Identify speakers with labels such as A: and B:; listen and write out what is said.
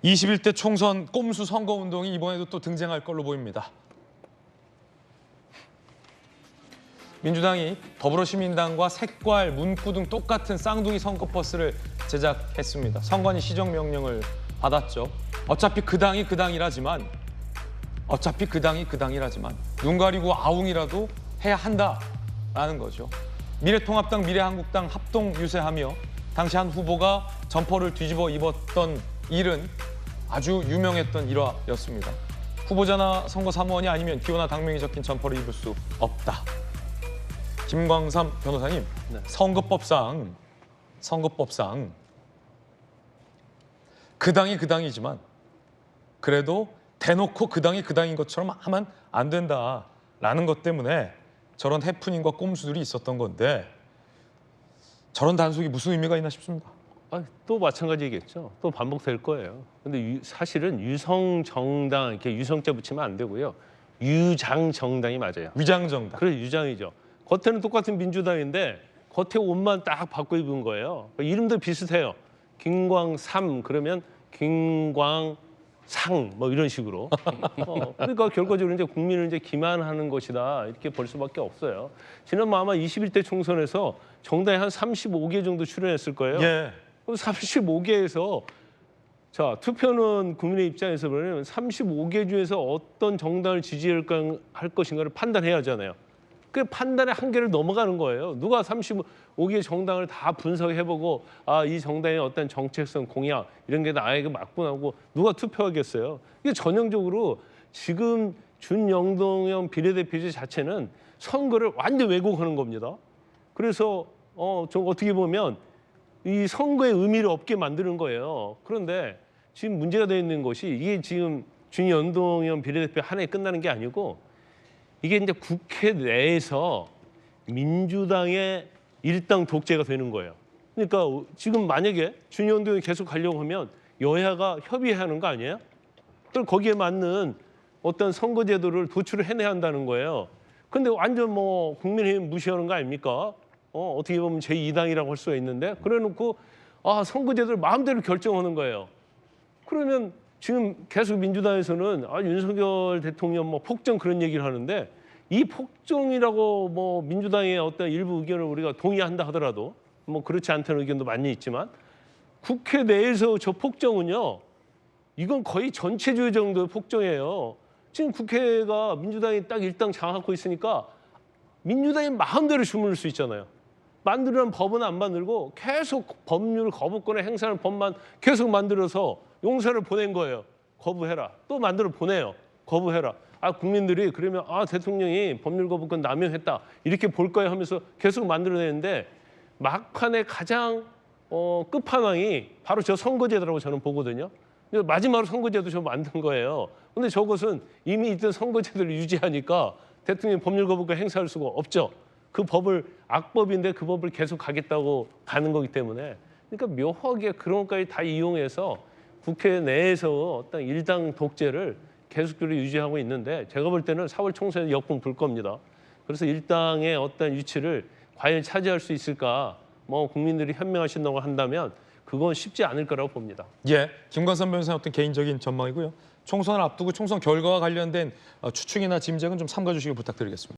A: 21대 총선 꼼수 선거운동이 이번에도 또 등장할 걸로 보입니다. 민주당이 더불어시민당과 색깔, 문구 등 똑같은 쌍둥이 선거버스를 제작했습니다. 선관위 시정명령을 받았죠. 어차피 그 당이 그 당이라지만 눈 가리고 아웅이라도 해야 한다라는 거죠. 미래통합당, 미래한국당 합동 유세하며 당시 한 후보가 점퍼를 뒤집어 입었던 일은 아주 유명했던 일화였습니다. 후보자나 선거 사무원이 아니면 기호나 당명이 적힌 점퍼를 입을 수 없다. 김광삼 변호사님,
B: 네.
A: 선거법상 그 당이 그 당이지만 그래도 대놓고 그 당이 그 당인 것처럼 하면 안 된다라는 것 때문에 저런 해프닝과 꼼수들이 있었던 건데 저런 단속이 무슨 의미가 있나 싶습니다.
B: 또 마찬가지겠죠. 또 반복될 거예요. 근데 사실은 유성정당 이렇게 유성자 붙이면 안 되고요. 유장정당이 맞아요.
A: 위장정당.
B: 그래 유장이죠. 겉에는 똑같은 민주당인데 겉에 옷만 딱 바꿔 입은 거예요. 이름도 비슷해요. 김광삼 그러면 김광상 뭐 이런 식으로. 그러니까 결과적으로 이제 국민을 이제 기만하는 것이다 이렇게 볼 수밖에 없어요. 지난번 아마 21대 총선에서 정당이 한 35개 정도 출연했을 거예요.
A: 예.
B: 35개에서 자 투표는 국민의 입장에서 보면 35개 중에서 어떤 정당을 지지할 것인가를 판단해야 하잖아요. 그 판단의 한계를 넘어가는 거예요. 누가 35개 정당을 다 분석해보고 이 정당의 어떤 정책성, 공약 이런 게 나에게 맞구나 하고 누가 투표하겠어요. 이게 전형적으로 지금 준영동형 비례대표제 자체는 선거를 완전 왜곡하는 겁니다. 그래서 좀 어떻게 보면 이 선거의 의미를 없게 만드는 거예요. 그런데 지금 문제가 되어 있는 것이 이게 지금 준연동형 비례대표 한 해 끝나는 게 아니고 이게 이제 국회 내에서 민주당의 일당 독재가 되는 거예요. 그러니까 지금 만약에 준연동형이 계속 가려고 하면 여야가 협의해야 하는 거 아니에요? 또 거기에 맞는 어떤 선거제도를 도출을 해내야 한다는 거예요. 그런데 완전 뭐 국민의힘 무시하는 거 아닙니까? 어떻게 보면 제2당이라고 할 수가 있는데 그래놓고 선거제도를 마음대로 결정하는 거예요. 그러면 지금 계속 민주당에서는 윤석열 대통령 뭐 폭정 그런 얘기를 하는데 이 폭정이라고 뭐 민주당의 어떤 일부 의견을 우리가 동의한다 하더라도 뭐 그렇지 않다는 의견도 많이 있지만 국회 내에서 저 폭정은요 이건 거의 전체주의 정도의 폭정이에요. 지금 국회가 민주당이 딱 일당 장악하고 있으니까 민주당이 마음대로 주문을 수 있잖아요. 만들려는 법은 안 만들고 계속 법률 거부권의 행사하는 법만 계속 만들어서 용사를 보낸 거예요. 거부해라. 또 만들어 보내요. 거부해라. 국민들이 그러면 대통령이 법률 거부권 남용했다. 이렇게 볼 거야 하면서 계속 만들어내는데 막판에 가장 끝판왕이 바로 저 선거제도라고 저는 보거든요. 마지막으로 선거제도 저 만든 거예요. 근데 저것은 이미 있던 선거제도를 유지하니까 대통령이 법률 거부권 행사할 수가 없죠. 그 법을 악법인데 그 법을 계속 가겠다고 가는 거기 때문에 그러니까 묘하게 그런 것까지 다 이용해서 국회 내에서 어떤 일당 독재를 계속적으로 유지하고 있는데 제가 볼 때는 4월 총선에 역풍 불 겁니다. 그래서 일당의 어떤 위치를 과연 차지할 수 있을까? 뭐 국민들이 현명하신다고 한다면 그건 쉽지 않을 거라고 봅니다.
A: 예, 김광삼 변호사의 어떤 개인적인 전망이고요. 총선을 앞두고 총선 결과와 관련된 추측이나 짐작은 좀 삼가 주시기 부탁드리겠습니다.